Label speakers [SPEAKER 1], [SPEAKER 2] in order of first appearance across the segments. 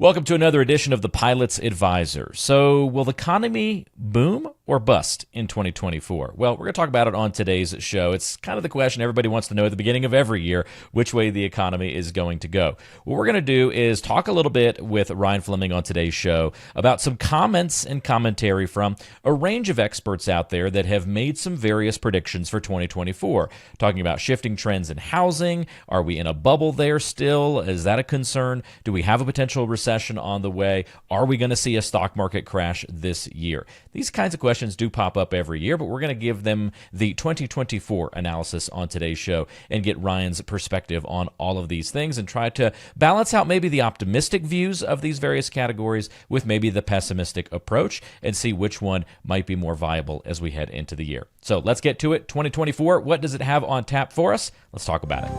[SPEAKER 1] Welcome to another edition of the Pilot's Advisor. So, will the economy boom or bust in 2024? Well, we're going to talk about it on today's show. It's kind of the question everybody wants to know at the beginning of every year, which way the economy is going to go. What we're going to do is talk a little bit with Ryan Fleming on today's show about some comments and commentary from a range of experts out there that have made some various predictions for 2024. Talking about shifting trends in housing. Are we in a bubble there still? Is that a concern? Do we have a potential recession on the way? Are we going to see a stock market crash this year? These kinds of questions do pop up every year, but we're going to give them the 2024 analysis on today's show and get Ryan's perspective on all of these things and try to balance out maybe the optimistic views of these various categories with maybe the pessimistic approach and see which one might be more viable as we head into the year. So let's get to it. 2024, what does it have on tap for us? Let's talk about it.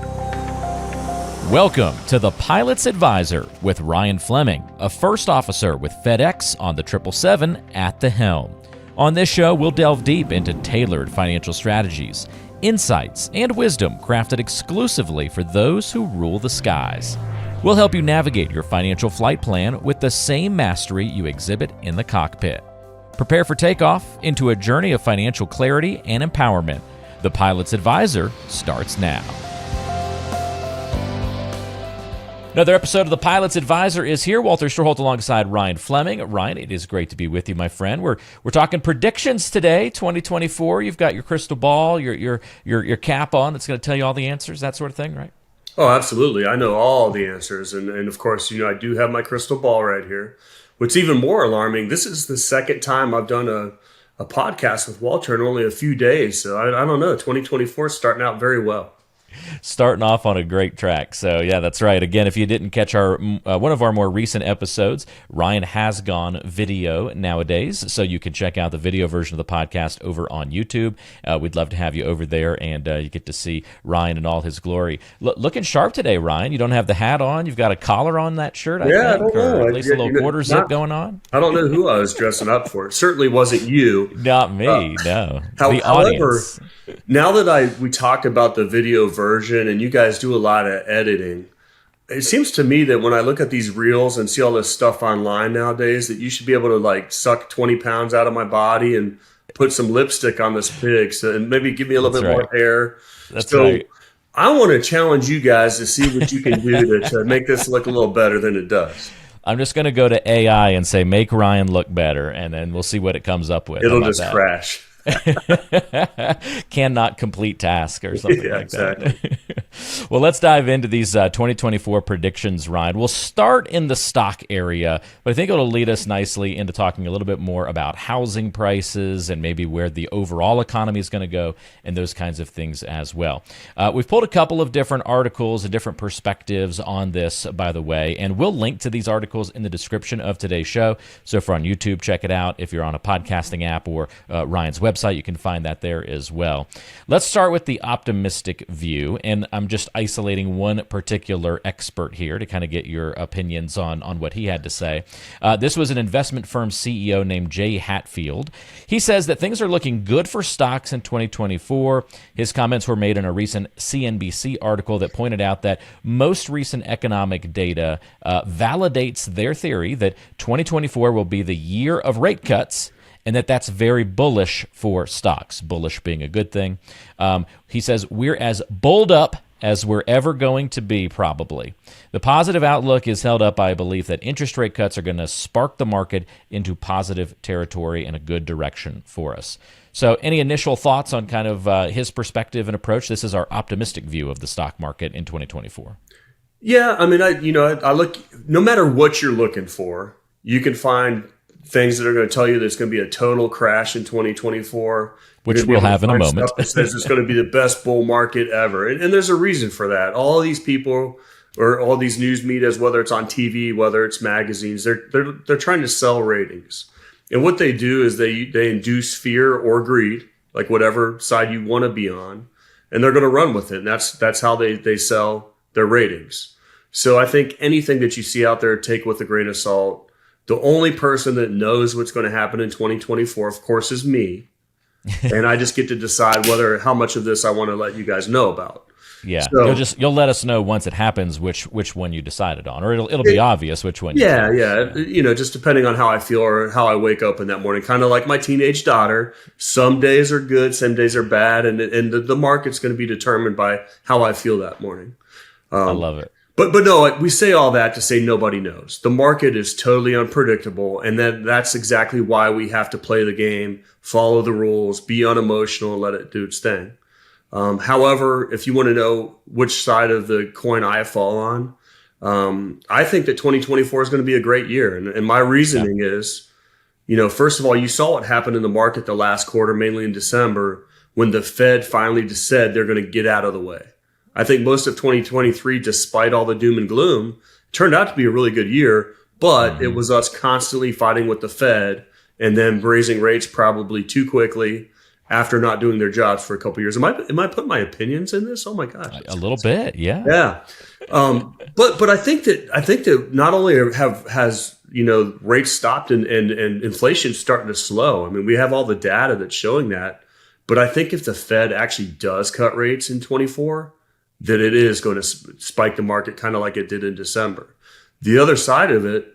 [SPEAKER 1] Welcome to the Pilot's Advisor with Ryan Fleming, a first officer with FedEx on the 777 at the helm. On this show, we'll delve deep into tailored financial strategies, insights, and wisdom crafted exclusively for those who rule the skies. We'll help you navigate your financial flight plan with the same mastery you exhibit in the cockpit. Prepare for takeoff into a journey of financial clarity and empowerment. The Pilot's Advisor starts now. Another episode of the Pilot's Advisor is here. Walter Stroholt alongside Ryan Fleming. Ryan, it is great to be with you, my friend. We're talking predictions today, 2024. You've got your crystal ball, your cap on. It's going to tell you all the answers, that sort of thing, right?
[SPEAKER 2] Oh, absolutely. I know all the answers. And of course, I do have my crystal ball right here. What's even more alarming, this is the second time I've done a podcast with Walter in only a few days. So I don't know. 2024 is starting out very well.
[SPEAKER 1] Starting off on a great track. So yeah, that's right. Again, if you didn't catch our one of our more recent episodes, Ryan has gone video nowadays, so you can check out the video version of the podcast over on YouTube. We'd love to have you over there, and you get to see Ryan in all his glory. Looking sharp today, Ryan. You don't have the hat on. You've got a collar on that shirt, I think,
[SPEAKER 2] I don't know.
[SPEAKER 1] Or at least a little quarter zip going on.
[SPEAKER 2] I don't know who I was dressing up for. It certainly wasn't you.
[SPEAKER 1] Not me, no. The
[SPEAKER 2] however,
[SPEAKER 1] audience.
[SPEAKER 2] Now that we talked about the video version and you guys do a lot of editing, it seems to me that when I look at these reels and see all this stuff online nowadays, that you should be able to suck 20 pounds out of my body and put some lipstick on this pig and maybe give me a little bit more hair.
[SPEAKER 1] That's right.
[SPEAKER 2] I want to challenge you guys to see what you can do to make this look a little better than it does.
[SPEAKER 1] I'm just going to go to AI and say, make Ryan look better, and then we'll see what it comes up with.
[SPEAKER 2] It'll just crash.
[SPEAKER 1] Cannot complete task or something like
[SPEAKER 2] exactly.
[SPEAKER 1] that. Well, let's dive into these 2024 predictions, Ryan. We'll start in the stock area, but I think it'll lead us nicely into talking a little bit more about housing prices and maybe where the overall economy is going to go and those kinds of things as well. We've pulled a couple of different articles and different perspectives on this, by the way, and we'll link to these articles in the description of today's show. So if you're on YouTube, check it out. If you're on a podcasting app or Ryan's website, you can find that there as well. Let's start with the optimistic view, and I'm just isolating one particular expert here to kind of get your opinions on what he had to say. This was an investment firm CEO named Jay Hatfield. He says that things are looking good for stocks in 2024. His comments were made in a recent CNBC article that pointed out that most recent economic data validates their theory that 2024 will be the year of rate cuts, and that's very bullish for stocks, bullish being a good thing. He says, we're as bulled up as we're ever going to be, probably. The positive outlook is held up by a belief that interest rate cuts are going to spark the market into positive territory and a good direction for us. So any initial thoughts on kind of his perspective and approach? This is our optimistic view of the stock market in 2024.
[SPEAKER 2] Yeah, I mean, I look, no matter what you're looking for, you can find things that are going to tell you there's going to be a total crash in 2024.
[SPEAKER 1] Which we'll have in a moment.
[SPEAKER 2] Stuff that says it's going to be the best bull market ever. And there's a reason for that. All these people or all these news medias, whether it's on TV, whether it's magazines, they're trying to sell ratings. And what they do is they induce fear or greed, like whatever side you want to be on, and they're going to run with it. And that's how they sell their ratings. So I think anything that you see out there, take with a grain of salt. The only person that knows what's going to happen in 2024, of course, is me. And I just get to decide how much of this I want to let you guys know about.
[SPEAKER 1] Yeah,
[SPEAKER 2] So
[SPEAKER 1] you'll let us know once it happens which one you decided on, or it'll be obvious which one.
[SPEAKER 2] yeah,
[SPEAKER 1] You
[SPEAKER 2] yeah. Just depending on how I feel or how I wake up in that morning. Kind of like my teenage daughter. Some days are good, some days are bad, and the market's going to be determined by how I feel that morning.
[SPEAKER 1] I love it.
[SPEAKER 2] But no, we say all that to say nobody knows. The market is totally unpredictable, and that's exactly why we have to play the game, follow the rules, be unemotional, and let it do its thing. However, if you want to know which side of the coin I fall on, I think that 2024 is going to be a great year. And my reasoning is, first of all, you saw what happened in the market the last quarter, mainly in December, when the Fed finally just said they're going to get out of the way. I think most of 2023, despite all the doom and gloom, turned out to be a really good year, but it was us constantly fighting with the Fed and then raising rates probably too quickly after not doing their jobs for a couple of years. Am I putting my opinions in this? Oh my gosh.
[SPEAKER 1] A little bit, yeah.
[SPEAKER 2] Yeah. But I think that not only has rates stopped and inflation starting to slow. I mean, we have all the data that's showing that. But I think if the Fed actually does cut rates in 24, that it is going to spike the market kind of like it did in December. The other side of it,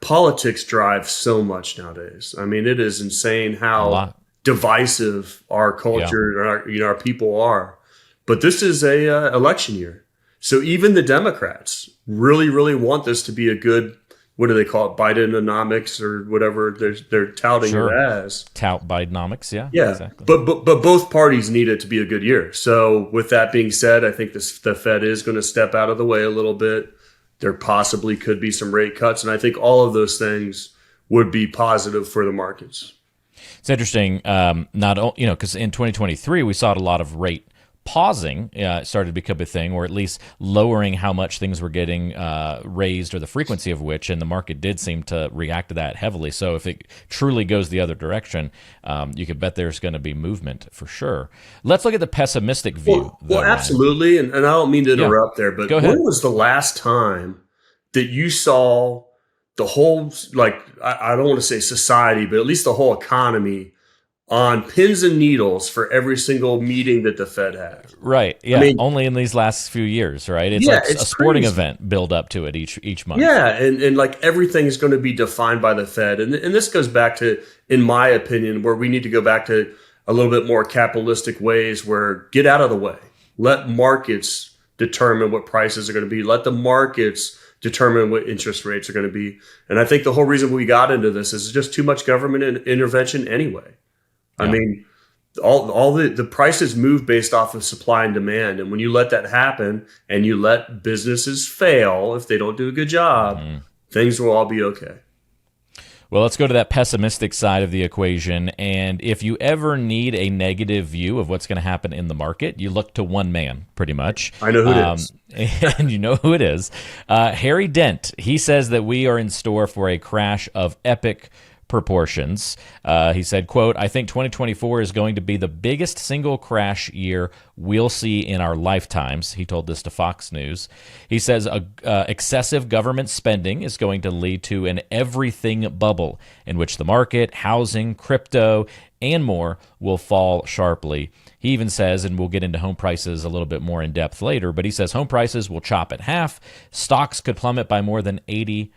[SPEAKER 2] politics drives so much nowadays. I mean, it is insane how divisive our culture and our people are. But this is a election year. So even the Democrats really, really want this to be a good, what do they call it, Bidenomics or whatever they're touting it as.
[SPEAKER 1] Tout Bidenomics, yeah.
[SPEAKER 2] Yeah,
[SPEAKER 1] exactly.
[SPEAKER 2] But both parties need it to be a good year. So with that being said, I think the Fed is going to step out of the way a little bit. There possibly could be some rate cuts. And I think all of those things would be positive for the markets.
[SPEAKER 1] It's interesting, because in 2023 we saw a lot of rate pausing started to become a thing, or at least lowering how much things were getting raised or the frequency of which, and the market did seem to react to that heavily. So if it truly goes the other direction, you could bet there's going to be movement for sure. Let's look at the pessimistic view.
[SPEAKER 2] Well, absolutely, and I don't mean to interrupt there, but when was the last time that you saw the whole, I don't want to say society, but at least the whole economy on pins and needles for every single meeting that the Fed had?
[SPEAKER 1] Right. Yeah. I mean, only in these last few years, right? It's like a sporting event build up to it each month.
[SPEAKER 2] Yeah. And like everything is going to be defined by the Fed. And this goes back to, in my opinion, where we need to go back to a little bit more capitalistic ways where get out of the way. Let markets determine what prices are going to be. Let the markets determine what interest rates are going to be. And I think the whole reason we got into this is just too much government intervention anyway. I mean, all the prices move based off of supply and demand. And when you let that happen and you let businesses fail if they don't do a good job, things will all be okay.
[SPEAKER 1] Well, let's go to that pessimistic side of the equation. And if you ever need a negative view of what's going to happen in the market, you look to one man, pretty much.
[SPEAKER 2] I know who it is.
[SPEAKER 1] And you know who it is. Harry Dent. He says that we are in store for a crash of epic proportions. He said, quote, "I think 2024 is going to be the biggest single crash year we'll see in our lifetimes." He told this to Fox News. He says excessive government spending is going to lead to an everything bubble in which the market, housing, crypto, and more will fall sharply. He even says, and we'll get into home prices a little bit more in depth later, but he says home prices will chop in half. Stocks could plummet by more than 80%.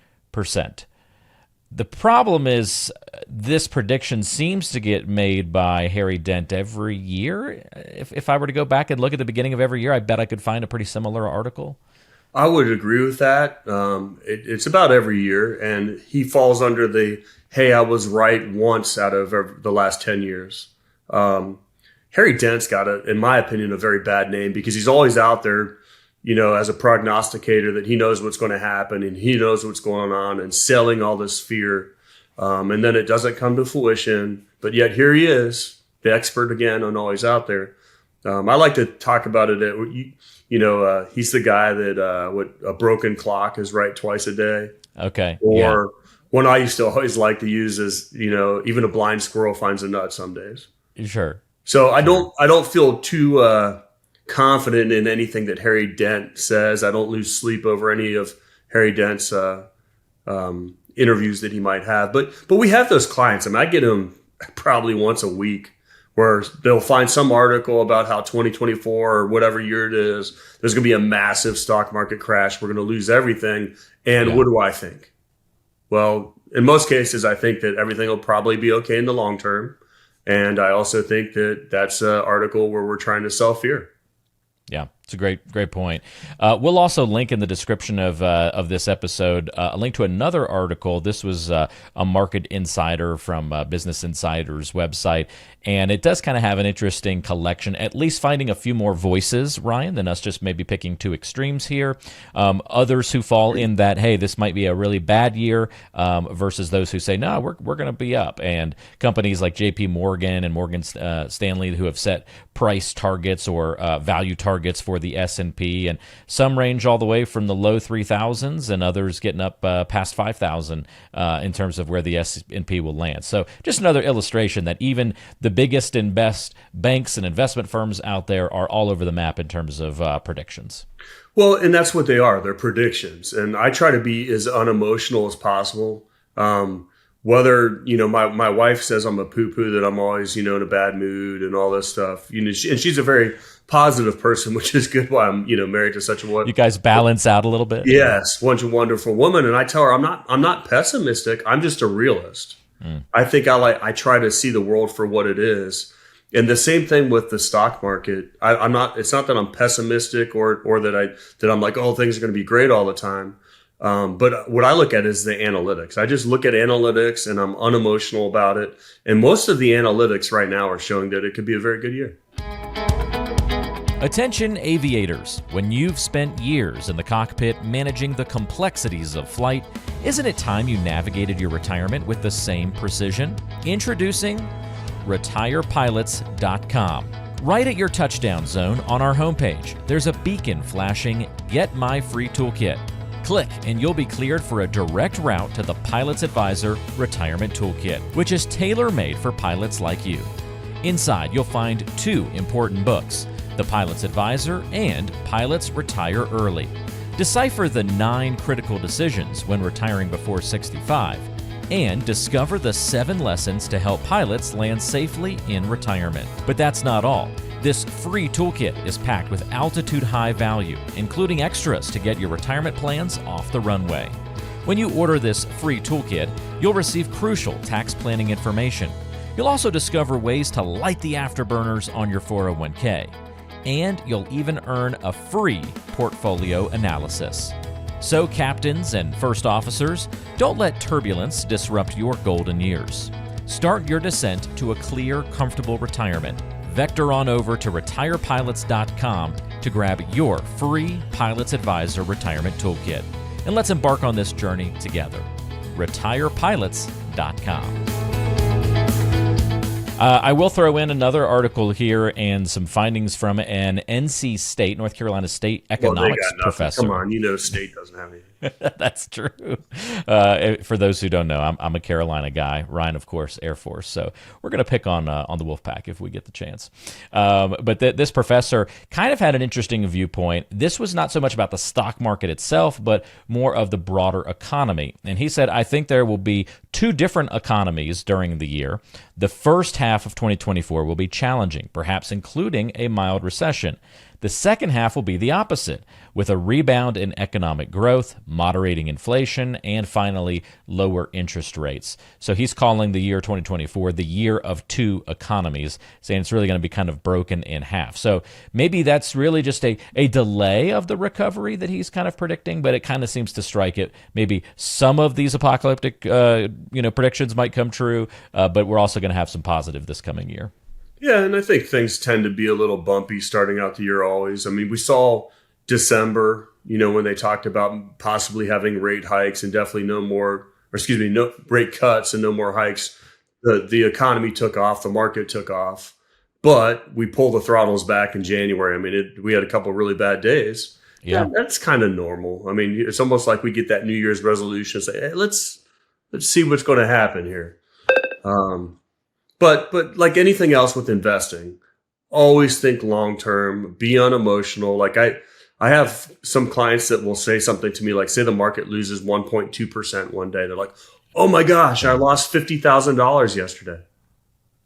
[SPEAKER 1] The problem is this prediction seems to get made by Harry Dent every year. If I were to go back and look at the beginning of every year, I bet I could find a pretty similar article.
[SPEAKER 2] I would agree with that. It's about every year, and he falls under the, hey, I was right once out of the last 10 years. Harry Dent's got, in my opinion, a very bad name because he's always out there, as a prognosticator that he knows what's going to happen and he knows what's going on and selling all this fear. And then it doesn't come to fruition. But yet here he is, the expert again, and always out there. I like to talk about it. He's the guy that a broken clock is right twice a day.
[SPEAKER 1] Okay.
[SPEAKER 2] Or one I used to always like to use is, even a blind squirrel finds a nut some days.
[SPEAKER 1] Sure.
[SPEAKER 2] So I don't feel too confident in anything that Harry Dent says. I don't lose sleep over any of Harry Dent's interviews that he might have. But we have those clients. I mean, I get them probably once a week where they'll find some article about how 2024 or whatever year it is, there's going to be a massive stock market crash. We're going to lose everything. And what do I think? Well, in most cases, I think that everything will probably be okay in the long term. And I also think that that's an article where we're trying to sell fear.
[SPEAKER 1] Yeah, it's a great point. We'll also link in the description of this episode a link to another article. This was a market insider from Business Insider's website, and it does kind of have an interesting collection, at least finding a few more voices, Ryan, than us just maybe picking two extremes here. Others who fall in that, hey, this might be a really bad year, versus those who say, no, we're going to be up. And companies like J.P. Morgan and Morgan Stanley who have set price targets or value targets for the S&P, and some range all the way from the low 3,000s and others getting up past 5,000 in terms of where the S&P will land. So just another illustration that even the biggest and best banks and investment firms out there are all over the map in terms of predictions.
[SPEAKER 2] Well, and that's what they are. They're predictions. And I try to be as unemotional as possible. Whether, my wife says I'm a poo-poo, that I'm always, in a bad mood and all this stuff. And she's a very positive person, which is good why I'm, married to such a woman.
[SPEAKER 1] You guys balance out a little bit?
[SPEAKER 2] Yes, one's a wonderful woman. And I tell her I'm not pessimistic. I'm just a realist. I think I try to see the world for what it is. And the same thing with the stock market. It's not that I'm pessimistic or that I'm like, oh, things are going to be great all the time. But what I look at is the analytics. I just look at analytics and I'm unemotional about it. And most of the analytics right now are showing that it could be a very good year.
[SPEAKER 1] Attention aviators, when you've spent years in the cockpit managing the complexities of flight, isn't it time you navigated your retirement with the same precision? Introducing retirepilots.com. Right at your touchdown zone on our homepage, there's a beacon flashing Get My Free Toolkit. Click and you'll be cleared for a direct route to the Pilot's Advisor Retirement Toolkit, which is tailor-made for pilots like you. Inside, you'll find two important books, The Pilot's Advisor and Pilots Retire Early. Decipher the 9 critical decisions when retiring before 65, and discover the 7 lessons to help pilots land safely in retirement. But that's not all. This free toolkit is packed with altitude-high value, including extras to get your retirement plans off the runway. When you order this free toolkit, you'll receive crucial tax planning information. You'll also discover ways to light the afterburners on your 401k. And you'll even earn a free portfolio analysis. So, captains and first officers, don't let turbulence disrupt your golden years. Start your descent to a clear, comfortable retirement. Vector on over to retirepilots.com to grab your free Pilot's Advisor Retirement Toolkit. And let's embark on this journey together. retirepilots.com. I will throw in another article here and some findings from an NC State, North Carolina State economics professor.
[SPEAKER 2] Come on, State doesn't have anything.
[SPEAKER 1] That's true. For those who don't know, I'm a Carolina guy. Ryan, of course, Air Force. So we're going to pick on the Wolfpack if we get the chance. But this professor kind of had an interesting viewpoint. This was not so much about the stock market itself, but more of the broader economy. And he said, I think there will be 2 different economies during the year. The first half of 2024 will be challenging, perhaps including a mild recession. The second half will be the opposite, with a rebound in economic growth, moderating inflation, and finally, lower interest rates. So he's calling the year 2024 the year of 2 economies, saying it's really going to be kind of broken in half. So maybe that's really just a delay of the recovery that he's kind of predicting, but it kind of seems to strike it. Maybe some of these apocalyptic predictions might come true, but we're also going to have some positive this coming year.
[SPEAKER 2] Yeah, and I think things tend to be a little bumpy starting out the year always. I mean, we saw December, when they talked about possibly having rate hikes and definitely no rate cuts and no more hikes. The economy took off, the market took off, but we pulled the throttles back in January. I mean, we had a couple of really bad days. Yeah, that's kind of normal. I mean, it's almost like we get that New Year's resolution, say, hey, let's see what's going to happen here. But like anything else with investing, always think long term, be unemotional. Like I have some clients that will say something to me, like say the market loses 1.2% one day. They're like, oh my gosh, I lost $50,000 yesterday.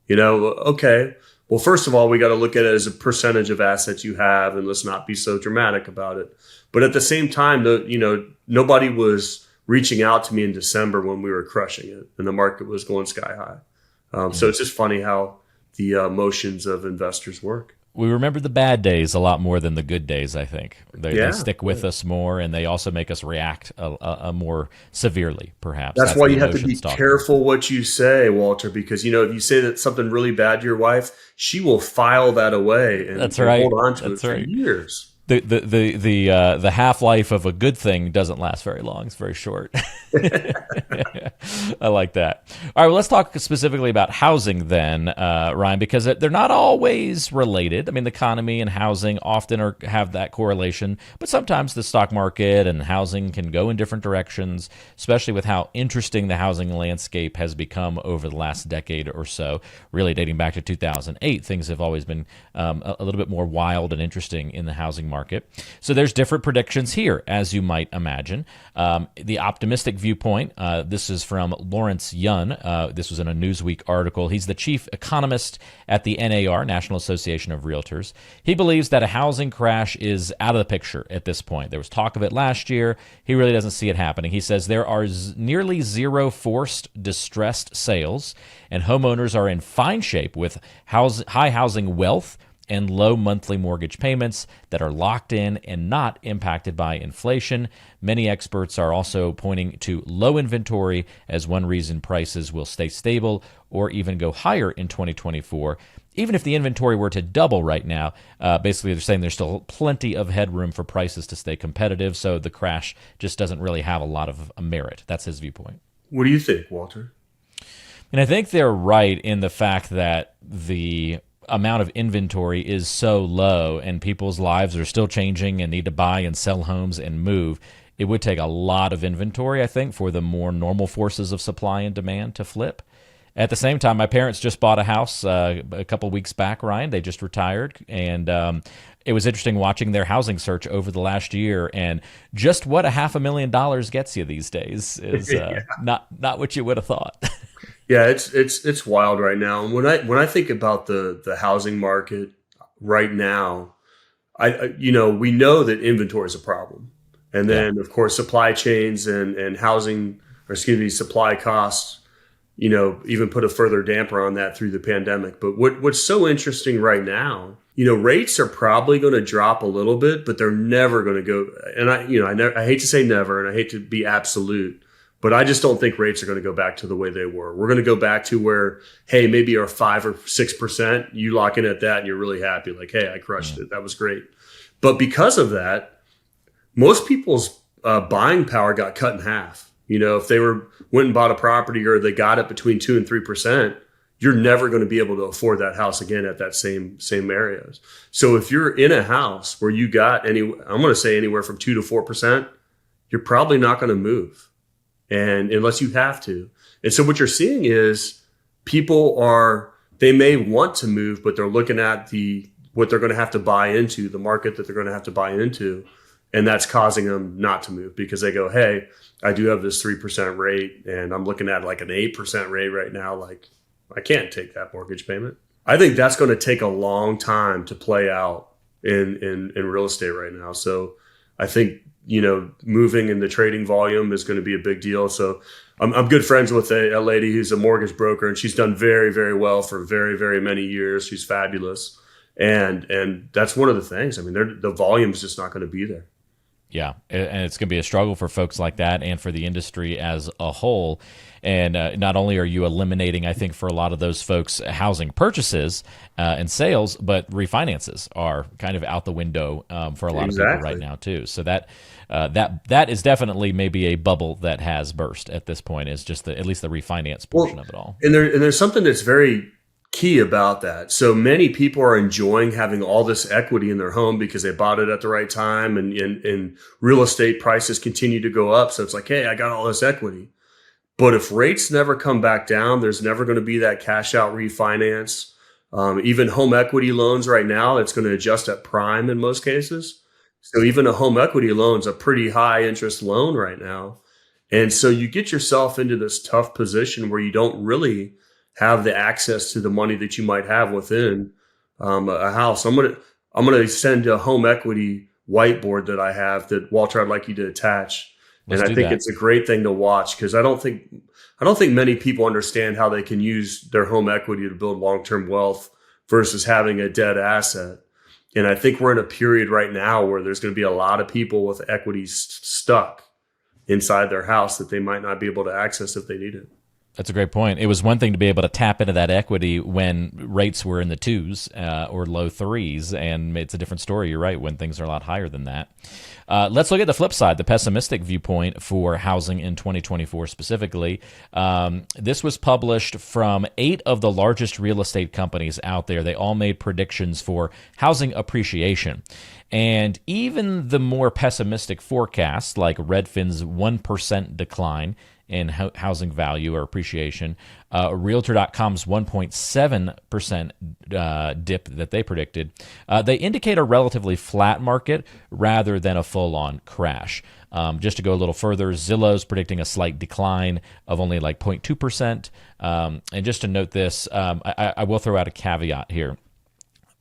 [SPEAKER 2] Okay, Well, first of all, we got to look at it as a percentage of assets you have, and let's not be so dramatic about it. But at the same time, nobody was reaching out to me in December when we were crushing it and the market was going sky high. So it's just funny how the emotions of investors work.
[SPEAKER 1] We remember the bad days a lot more than the good days, I think. They stick with
[SPEAKER 2] Yeah.
[SPEAKER 1] us more, and they also make us react a more severely, perhaps.
[SPEAKER 2] That's why
[SPEAKER 1] the
[SPEAKER 2] you have to be
[SPEAKER 1] emotions talking.
[SPEAKER 2] careful what you say, Walter, because if you say that something really bad to your wife, she will file that away and,
[SPEAKER 1] That's
[SPEAKER 2] and
[SPEAKER 1] right.
[SPEAKER 2] hold on to it
[SPEAKER 1] That's
[SPEAKER 2] for
[SPEAKER 1] right.
[SPEAKER 2] years.
[SPEAKER 1] The half life of a good thing doesn't last very long. It's very short. I like that. All right, well, let's talk specifically about housing then, Ryan, because they're not always related. I mean, the economy and housing often have that correlation, but sometimes the stock market and housing can go in different directions, especially with how interesting the housing landscape has become over the last decade or so, really dating back to 2008. Things have always been a little bit more wild and interesting in the housing market. So there's different predictions here, as you might imagine. The optimistic viewpoint, this is from Lawrence Yun. This was in a Newsweek article. He's the chief economist at the NAR, National Association of Realtors. He believes that a housing crash is out of the picture at this point. There was talk of it last year. He really doesn't see it happening. He says there are nearly zero forced distressed sales, and homeowners are in fine shape with high housing wealth and low monthly mortgage payments that are locked in and not impacted by inflation. Many experts are also pointing to low inventory as one reason prices will stay stable or even go higher in 2024. Even if the inventory were to double right now, basically they're saying there's still plenty of headroom for prices to stay competitive, so the crash just doesn't really have a lot of merit. That's his viewpoint.
[SPEAKER 2] What do you think, Walter?
[SPEAKER 1] And I think they're right in the fact that the amount of inventory is so low and people's lives are still changing and need to buy and sell homes and move. It would take a lot of inventory, I think, for the more normal forces of supply and demand to flip. At the same time, my parents just bought a house a couple weeks back, Ryan. They just retired, and it was interesting watching their housing search over the last year, and just what $500,000 gets you these days is not what you would have thought.
[SPEAKER 2] Yeah, it's wild right now. And when I think about the housing market right now, we know that inventory is a problem, and then of course supply chains and housing, or excuse me, supply costs, even put a further damper on that through the pandemic. But what's so interesting right now, rates are probably going to drop a little bit, but they're never going to go. And I hate to say never, and I hate to be absolute. But I just don't think rates are going to go back to the way they were. We're going to go back to where, hey, maybe our 5 or 6%, you lock in at that and you're really happy. Like, hey, I crushed it. That was great. But because of that, most people's buying power got cut in half. If they went and bought a property or they got it between 2 and 3%, you're never going to be able to afford that house again at that same areas. So if you're in a house where you got I'm going to say anywhere from 2 to 4%, you're probably not going to move. And unless you have to. And so what you're seeing is they may want to move, but they're looking at what they're going to have to buy into, the market that they're going to have to buy into. And that's causing them not to move because they go, hey, I do have this 3% rate and I'm looking at like an 8% rate right now. Like, I can't take that mortgage payment. I think that's going to take a long time to play out in real estate right now. So I think, moving in the trading volume is going to be a big deal. So I'm good friends with a lady who's a mortgage broker, and she's done very, very well for very, very many years. She's fabulous. And that's one of the things. I mean, the volume is just not going to be there.
[SPEAKER 1] Yeah, and it's going to be a struggle for folks like that and for the industry as a whole. And not only are you eliminating, I think, for a lot of those folks, housing purchases and sales, but refinances are kind of out the window for a lot of people right now, too. So that is definitely maybe a bubble that has burst at this point, is just at least the refinance portion of it all.
[SPEAKER 2] And there's something that's very key about that. So many people are enjoying having all this equity in their home because they bought it at the right time, and real estate prices continue to go up. So it's like, hey, I got all this equity. But if rates never come back down, there's never going to be that cash out refinance. Even home equity loans right now, it's going to adjust at prime in most cases. So even a home equity loan is a pretty high interest loan right now. And so you get yourself into this tough position where you don't really have the access to the money that you might have within a house. I'm gonna send a home equity whiteboard that I have that Walter, I'd like you to attach.
[SPEAKER 1] Let's
[SPEAKER 2] And I
[SPEAKER 1] do
[SPEAKER 2] think
[SPEAKER 1] that.
[SPEAKER 2] it's a great thing to watch because I don't think many people understand how they can use their home equity to build long-term wealth versus having a dead asset. And I think we're in a period right now where there's going to be a lot of people with equity stuck inside their house that they might not be able to access if they need it.
[SPEAKER 1] That's a great point. It was one thing to be able to tap into that equity when rates were in the twos or low threes, and it's a different story. You're right, when things are a lot higher than that. Let's look at the flip side, the pessimistic viewpoint for housing in 2024 specifically. This was published from 8 of the largest real estate companies out there. They all made predictions for housing appreciation. And even the more pessimistic forecasts, like Redfin's 1% decline in housing value or appreciation, Realtor.com's 1.7% dip that they predicted, they indicate a relatively flat market rather than a full-on crash. Just to go a little further, Zillow's predicting a slight decline of only like 0.2%. And just to note this, I will throw out a caveat here.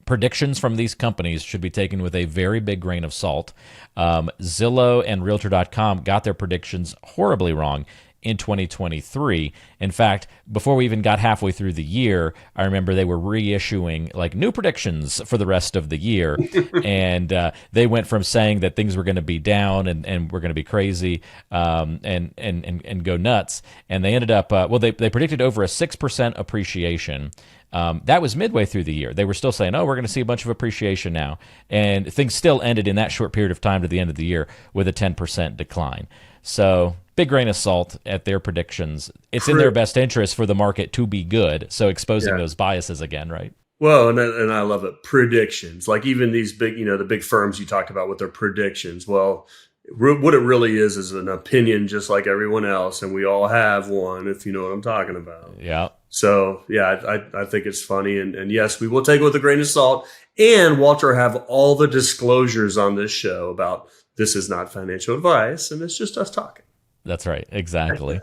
[SPEAKER 1] Predictions from these companies should be taken with a very big grain of salt. Zillow and Realtor.com got their predictions horribly wrong in 2023. In fact, before we even got halfway through the year, I remember they were reissuing like new predictions for the rest of the year. And they went from saying that things were going to be down and were going to be crazy and go nuts. And they ended up, they predicted over a 6% appreciation. That was midway through the year. They were still saying, we're going to see a bunch of appreciation now. And things still ended in that short period of time to the end of the year with a 10% decline. So big grain of salt at their predictions. It's in their best interest for the market to be good. So exposing those biases again, right?
[SPEAKER 2] Well, and I love it. Predictions, like even these big, the big firms you talked about with their predictions. Well, what it really is an opinion just like everyone else. And we all have one, if you know what I'm talking about.
[SPEAKER 1] Yeah.
[SPEAKER 2] So, yeah, I think it's funny. And yes, we will take it with a grain of salt. And Walter have all the disclosures on this show about this is not financial advice. And it's just us talking.
[SPEAKER 1] That's right. Exactly.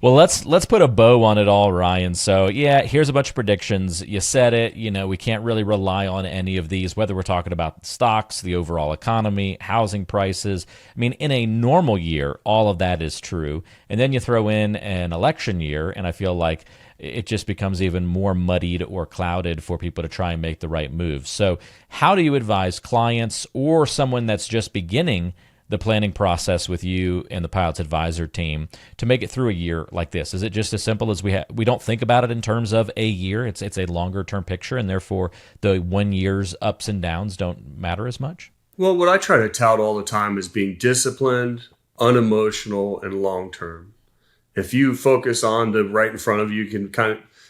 [SPEAKER 1] Well, let's put a bow on it all, Ryan. So, here's a bunch of predictions. You said it. We can't really rely on any of these, whether we're talking about stocks, the overall economy, housing prices. I mean, in a normal year, all of that is true. And then you throw in an election year, and I feel like it just becomes even more muddied or clouded for people to try and make the right moves. So how do you advise clients or someone that's just beginning the planning process with you and the Pilots Advisor team to make it through a year like this? Is it just as simple as we don't think about it in terms of a year? It's a longer term picture, and therefore the 1 year's ups and downs don't matter as much?
[SPEAKER 2] Well, what I try to tout all the time is being disciplined, unemotional, and long term. If you focus on the right in front of you,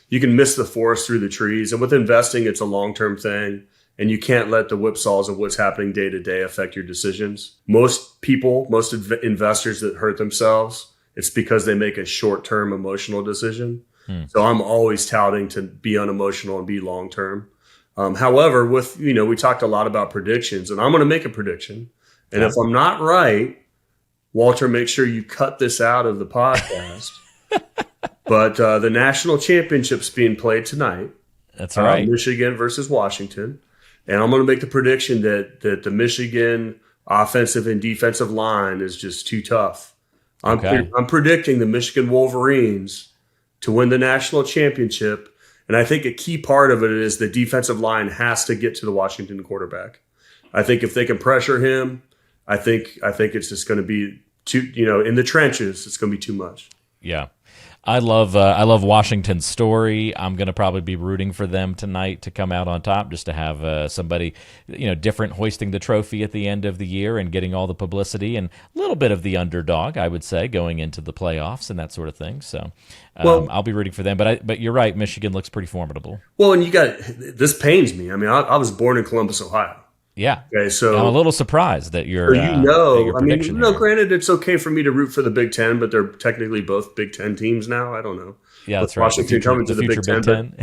[SPEAKER 2] you can miss the forest through the trees. And with investing, it's a long term thing. And you can't let the whipsaws of what's happening day to day affect your decisions. Most investors that hurt themselves, it's because they make a short-term emotional decision. So I'm always touting to be unemotional and be long-term. However, we talked a lot about predictions, and I'm going to make a prediction. And if I'm not right, Walter, make sure you cut this out of the podcast. But the national championship's being played tonight.
[SPEAKER 1] That's right.
[SPEAKER 2] Michigan versus Washington. And I'm going to make the prediction that the Michigan offensive and defensive line is just too tough. I'm predicting the Michigan Wolverines to win the national championship. And I think a key part of it is the defensive line has to get to the Washington quarterback. I think if they can pressure him, I think it's just going to be too, in the trenches, it's going to be too much.
[SPEAKER 1] Yeah. I love Washington's story. I'm going to probably be rooting for them tonight to come out on top, just to have somebody, different hoisting the trophy at the end of the year and getting all the publicity and a little bit of the underdog, I would say, going into the playoffs and that sort of thing. So I'll be rooting for them. But you're right, Michigan looks pretty formidable.
[SPEAKER 2] Well, and this pains me. I mean, I was born in Columbus, Ohio.
[SPEAKER 1] Yeah.
[SPEAKER 2] Okay, so
[SPEAKER 1] I'm a little surprised that you're.
[SPEAKER 2] Granted, it's okay for me to root for the Big Ten, but they're technically both Big Ten teams now. I don't know.
[SPEAKER 1] Yeah, that's right.
[SPEAKER 2] Washington coming to the Big Ten.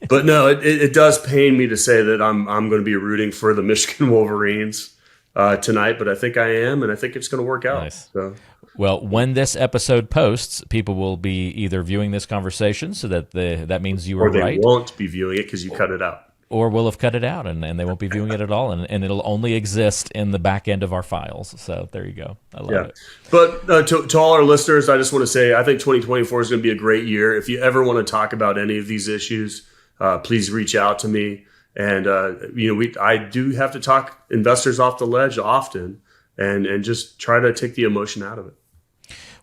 [SPEAKER 2] But no, it does pain me to say that I'm going to be rooting for the Michigan Wolverines tonight, but I think I am, and I think it's going to work out.
[SPEAKER 1] Nice.
[SPEAKER 2] So.
[SPEAKER 1] Well, when this episode posts, people will be either viewing this conversation, so that means you were right.
[SPEAKER 2] Or they won't be viewing it because you cut it out.
[SPEAKER 1] or we'll have cut it out and they won't be viewing it at all, and it'll only exist in the back end of our files. So there you go. I love it.
[SPEAKER 2] But to all our listeners, I just want to say I think 2024 is going to be a great year. If you ever want to talk about any of these issues, please reach out to me. And I do have to talk investors off the ledge often, and just try to take the emotion out of it.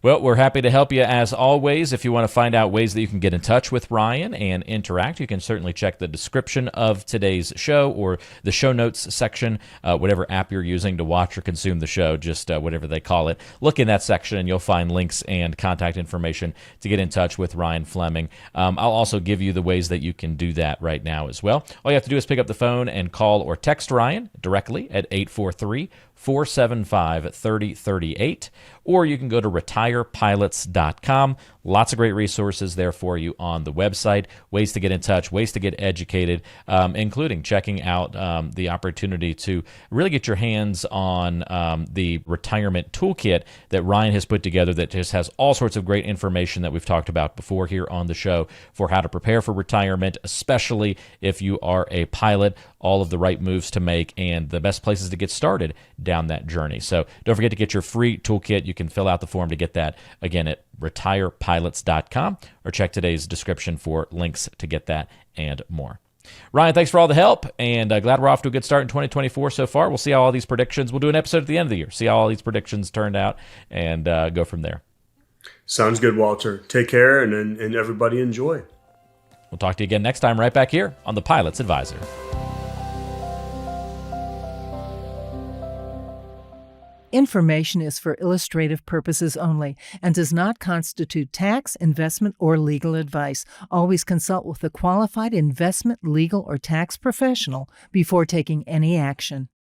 [SPEAKER 1] Well, we're happy to help you as always. If you want to find out ways that you can get in touch with Ryan and interact, you can certainly check the description of today's show or the show notes section, whatever app you're using to watch or consume the show, just whatever they call it. Look in that section and you'll find links and contact information to get in touch with Ryan Fleming. I'll also give you the ways that you can do that right now as well. All you have to do is pick up the phone and call or text Ryan directly at 843-475-3038, or you can go to retirepilots.com. Lots of great resources there for you on the website, ways to get in touch, ways to get educated, including checking out the opportunity to really get your hands on the retirement toolkit that Ryan has put together that just has all sorts of great information that we've talked about before here on the show for how to prepare for retirement, especially if you are a pilot, all of the right moves to make and the best places to get started down that journey. So don't forget to get your free toolkit. You can fill out the form to get that, again, at retirepilots.com, or check today's description for links to get that and more. Ryan, thanks for all the help, and glad we're off to a good start in 2024 so far. We'll see how all these predictions, we'll do an episode at the end of the year, see how all these predictions turned out, and go from there.
[SPEAKER 2] Sounds good, Walter. Take care, and everybody enjoy.
[SPEAKER 1] We'll talk to you again next time right back here on The Pilot's Advisor.
[SPEAKER 3] Information is for illustrative purposes only and does not constitute tax, investment, or legal advice. Always consult with a qualified investment, legal, or tax professional before taking any action.